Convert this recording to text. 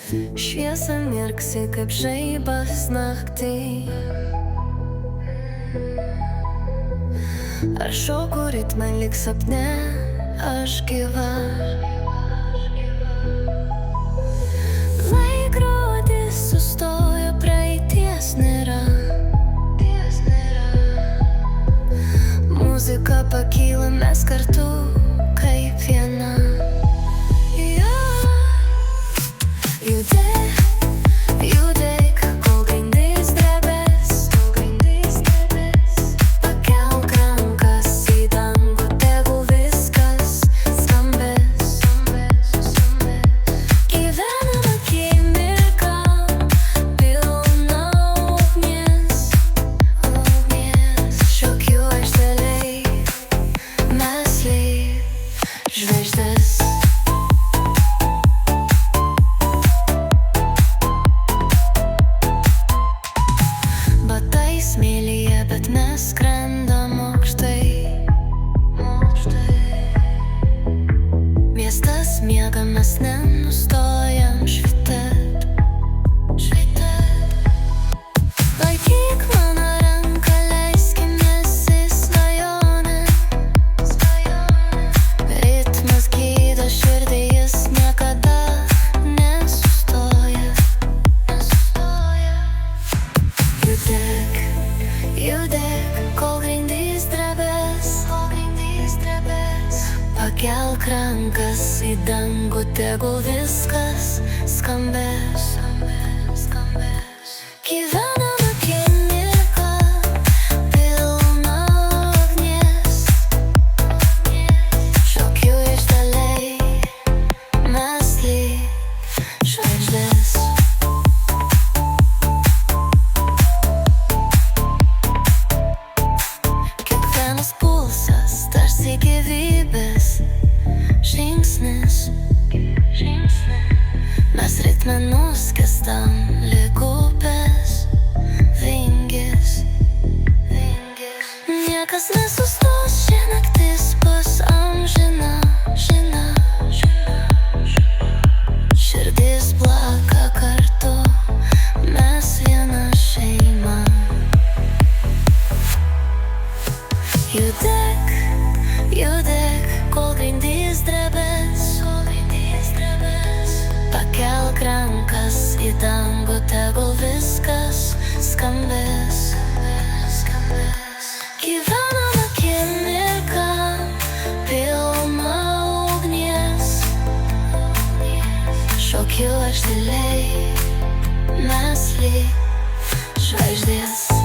Šviesa mirksi kaip žaibas naktį. Aš šoku ritmą lyg sapne, aš gyva. Laikrodis sustojo, praeities nėra. Muzika pakyla, mes kartu kaip viena. Judėk, judėk, kol grindys drebės. Pakelk rankas į dangų, tegul viskas skambės. Gyvenam akimirką, pilna ugnies. Šokių aikštelėj, mes lyg žvaigždės. Smėlyje, bet mes skrendam aukštai. Miestas miega, mes nenustojam švytėt. Laikyk mano ranką, leiskimės į svajonę. Ritmas gydo širdį, jis niekada nesustoja. Judėk, judėk, kol grindys drebės. Pakelk rankas į dangų, tegul viskas skambės. Gyvenam akimirką, pilna ugnies. Šokių aikštelėj, mes lyg žvaigždės. Pulsas tarsi gyvybės žingsnis. Mes ritme nuskęstam lyg upės vingis. Niekas nesustos, ši naktis bus amžina. Širdis plaka kartu, mes viena šeima. Judėk, judėk, kol grindys drebės. Pakelk rankas į dangų, tegul viskas skambės. Gyvenam akimirką, pilna ugnies. Šokių aikštelėj, mes lyg žvaigždės.